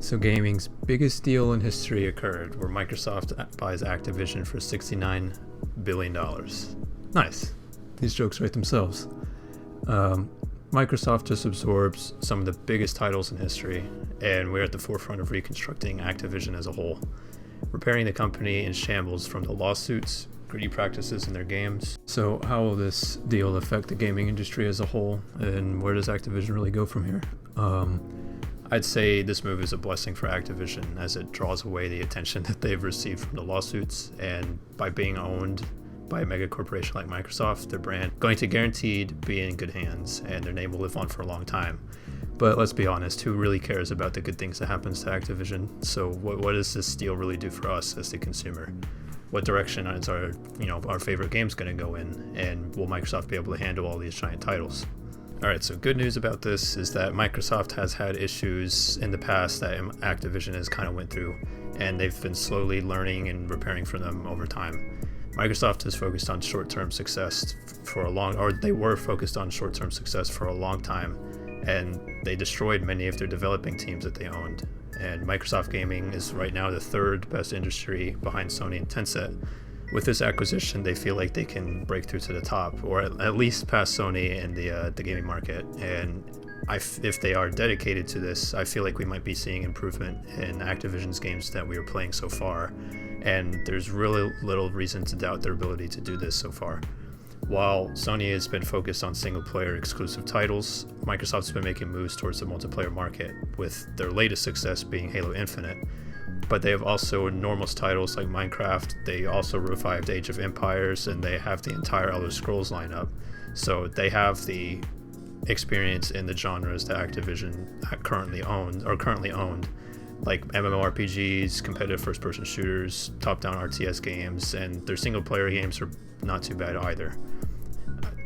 So gaming's biggest deal in history occurred where Microsoft buys Activision for $69 billion. Nice. These jokes write themselves. Microsoft just absorbs some of the biggest titles in history, and we're at the forefront of reconstructing Activision as a whole, repairing the company in shambles from the lawsuits, greedy practices in their games. So how will this deal affect the gaming industry as a whole, and where does Activision really go from here? I'd say this move is a blessing for Activision as it draws away the attention that they've received from the lawsuits, and by being owned by a mega corporation like Microsoft, their brand going to guaranteed be in good hands and their name will live on for a long time. But let's be honest, who really cares about the good things that happens to Activision? So what does this deal really do for us as the consumer? What direction is our favorite games going to go in, and will Microsoft be able to handle all these giant titles? Alright, so good news about this is that Microsoft has had issues in the past that Activision has kind of went through, and they've been slowly learning and repairing from them over time. Microsoft is focused on short-term success they were focused on short-term success for a long time, and they destroyed many of their developing teams that they owned. And Microsoft Gaming is right now the third best industry behind Sony and Tencent. With this acquisition, they feel like they can break through to the top, or at least past Sony in the gaming market. And if they are dedicated to this, I feel like we might be seeing improvement in Activision's games that we are playing so far. And there's really little reason to doubt their ability to do this so far. While Sony has been focused on single-player exclusive titles, Microsoft's been making moves towards the multiplayer market, with their latest success being Halo Infinite. But they have also enormous titles like Minecraft. They also revived Age of Empires, and they have the entire Elder Scrolls lineup. So they have the experience in the genres that Activision currently owned, like MMORPGs, competitive first-person shooters, top-down RTS games, and their single-player games are not too bad either.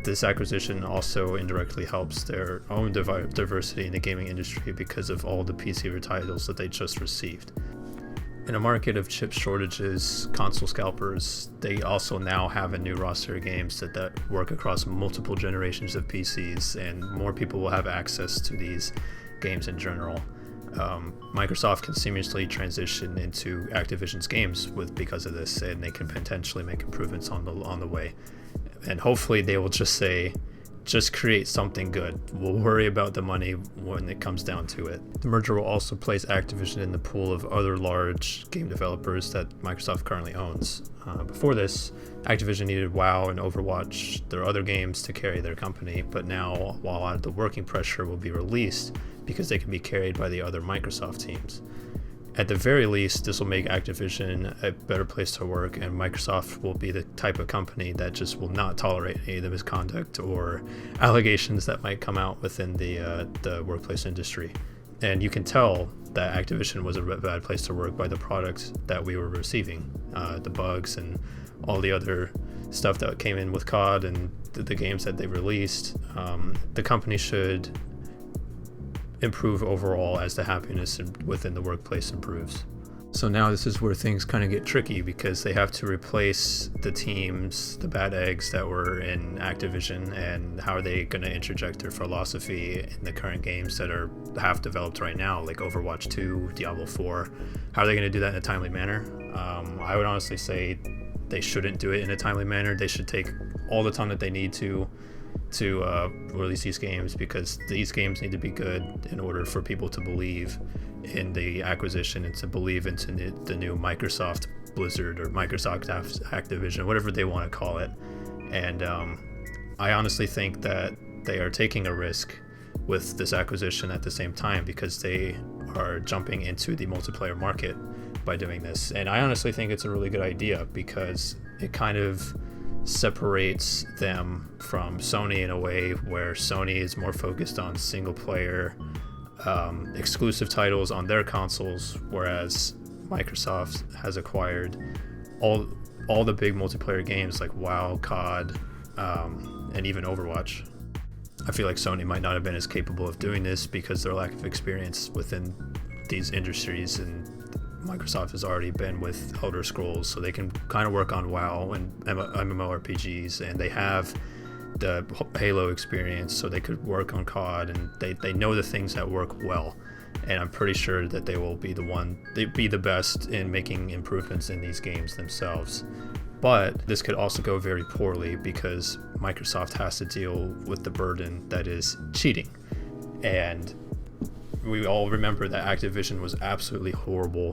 This acquisition also indirectly helps their own diversity in the gaming industry because of all the PC titles that they just received. In a market of chip shortages, console scalpers, they also now have a new roster of games that work across multiple generations of PCs, and more people will have access to these games in general. Microsoft can seamlessly transition into Activision's games because of this, and they can potentially make improvements on the way. And hopefully they will just create something good. We'll worry about the money when it comes down to it. The merger will also place Activision in the pool of other large game developers that Microsoft currently owns. Before this, Activision needed WoW and Overwatch, their other games, to carry their company, but now, while the working pressure will be released because they can be carried by the other Microsoft teams. At the very least, this will make Activision a better place to work, and Microsoft will be the type of company that just will not tolerate any of the misconduct or allegations that might come out within the workplace industry. And you can tell that Activision was a bad place to work by the products that we were receiving, the bugs and all the other stuff that came in with COD and the games that they released. The company should improve overall as the happiness within the workplace improves. So now this is where things kind of get tricky, because they have to replace the teams, the bad eggs that were in Activision, and how are they going to interject their philosophy in the current games that are half developed right now, like Overwatch 2, Diablo 4. How are they going to do that in a timely manner? I would honestly say they shouldn't do it in a timely manner. They should take all the time that they need to release these games, because these games need to be good in order for people to believe in the acquisition and to believe into the new Microsoft Blizzard or Microsoft Activision, whatever they want to call it. And I honestly think that they are taking a risk with this acquisition at the same time, because they are jumping into the multiplayer market by doing this. And I honestly think it's a really good idea, because it kind of separates them from Sony in a way where Sony is more focused on single player exclusive titles on their consoles, whereas Microsoft has acquired all the big multiplayer games like WoW, COD, and even Overwatch. I feel like Sony might not have been as capable of doing this because their lack of experience within these industries, and Microsoft has already been with Elder Scrolls, so they can kind of work on WoW and MMORPGs, and they have the Halo experience, so they could work on COD, and they know the things that work well. and I'm pretty sure that they'd be the best in making improvements in these games themselves. But this could also go very poorly because Microsoft has to deal with the burden that is cheating. And we all remember that Activision was absolutely horrible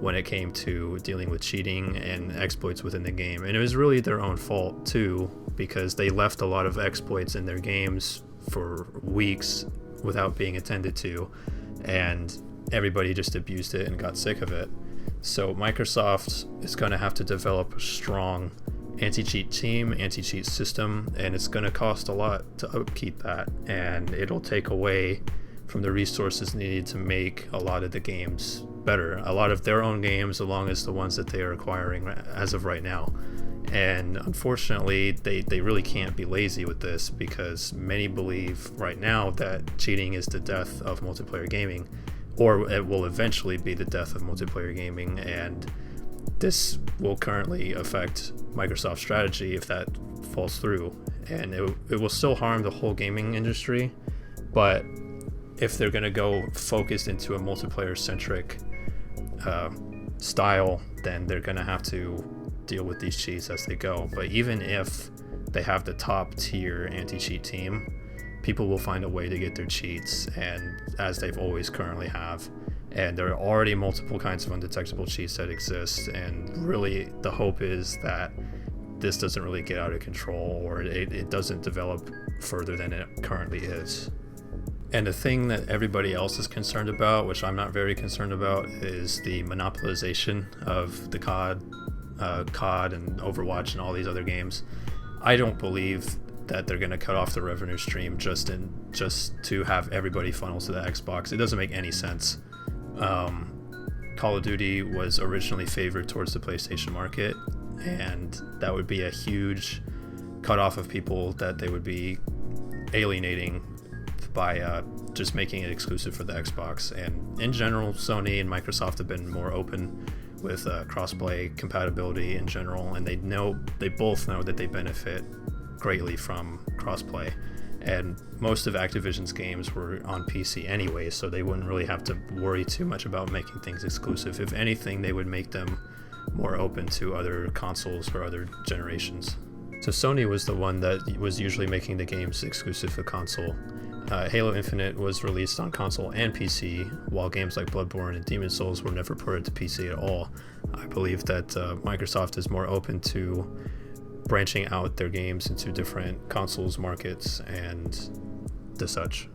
when it came to dealing with cheating and exploits within the game. And it was really their own fault too, because they left a lot of exploits in their games for weeks without being attended to, and everybody just abused it and got sick of it. So Microsoft is going to have to develop a strong anti-cheat team, anti-cheat system, and it's going to cost a lot to upkeep that, and it'll take away from the resources needed to make a lot of the games better, a lot of their own games, along as the ones that they are acquiring as of right now. And unfortunately, they really can't be lazy with this, because many believe right now that cheating is the death of multiplayer gaming, or it will eventually be the death of multiplayer gaming, and this will currently affect Microsoft's strategy if that falls through, and it will still harm the whole gaming industry. But if they're going to go focused into a multiplayer-centric style, then they're going to have to deal with these cheats as they go. But even if they have the top tier anti-cheat team, people will find a way to get their cheats, and as they've always currently have. And there are already multiple kinds of undetectable cheats that exist, and really the hope is that this doesn't really get out of control, or it doesn't develop further than it currently is. And the thing that everybody else is concerned about, which I'm not very concerned about, is the monopolization of the COD and Overwatch and all these other games. I don't believe that they're going to cut off the revenue stream just to have everybody funnel to the Xbox. It doesn't make any sense. Call of Duty was originally favored towards the PlayStation market, and that would be a huge cutoff of people that they would be alienating by just making it exclusive for the Xbox. And in general, Sony and Microsoft have been more open with crossplay compatibility in general, and they both know that they benefit greatly from crossplay. And most of Activision's games were on PC anyway, so they wouldn't really have to worry too much about making things exclusive. If anything, they would make them more open to other consoles or other generations. So Sony was the one that was usually making the games exclusive for console. Halo Infinite was released on console and PC, while games like Bloodborne and Demon's Souls were never ported to PC at all. I believe that Microsoft is more open to branching out their games into different consoles, markets, and the such.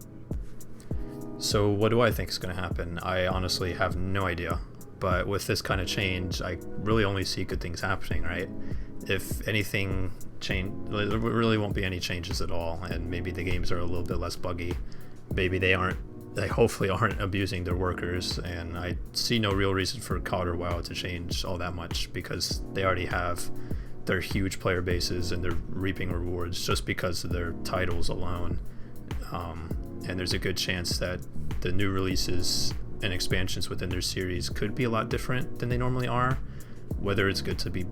So what do I think is going to happen? I honestly have no idea. But with this kind of change, I really only see good things happening, right? If anything there really won't be any changes at all, and maybe the games are a little bit less buggy. Maybe they hopefully aren't abusing their workers, and I see no real reason for COD or WoW to change all that much, because they already have their huge player bases and they're reaping rewards just because of their titles alone. And there's a good chance that the new releases and expansions within their series could be a lot different than they normally are. Whether it's going to be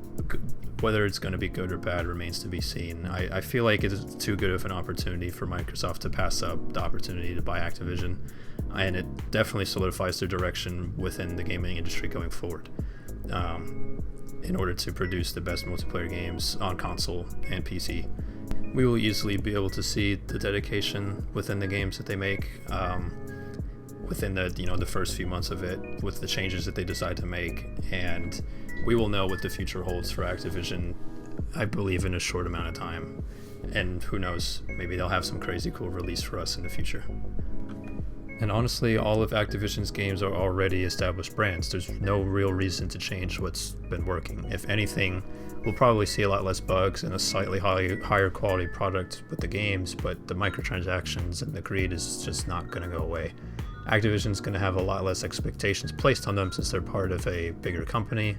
good or bad remains to be seen. I feel like it's too good of an opportunity for Microsoft to pass up the opportunity to buy Activision, and it definitely solidifies their direction within the gaming industry going forward, in order to produce the best multiplayer games on console and PC. We will easily be able to see the dedication within the games that they make, within the first few months of it, with the changes that they decide to make, and we will know what the future holds for Activision, I believe, in a short amount of time. And who knows, maybe they'll have some crazy cool release for us in the future. And honestly, all of Activision's games are already established brands. There's no real reason to change what's been working. If anything, we'll probably see a lot less bugs and a slightly higher quality product with the games, but the microtransactions and the greed is just not going to go away. Activision's going to have a lot less expectations placed on them since they're part of a bigger company,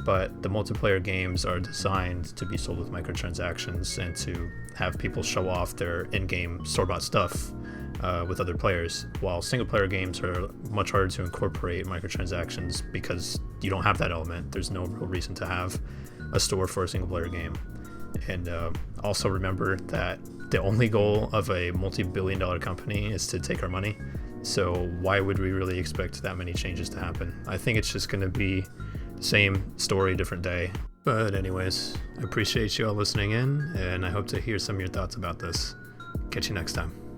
but the multiplayer games are designed to be sold with microtransactions and to have people show off their in-game store-bought stuff with other players, while single-player games are much harder to incorporate microtransactions because you don't have that element. There's no real reason to have a store for a single-player game. And also remember that the only goal of a multi-billion-dollar company is to take our money. So why would we really expect that many changes to happen? I think it's just going to be the same story, different day. But anyways, I appreciate you all listening in, and I hope to hear some of your thoughts about this. Catch you next time.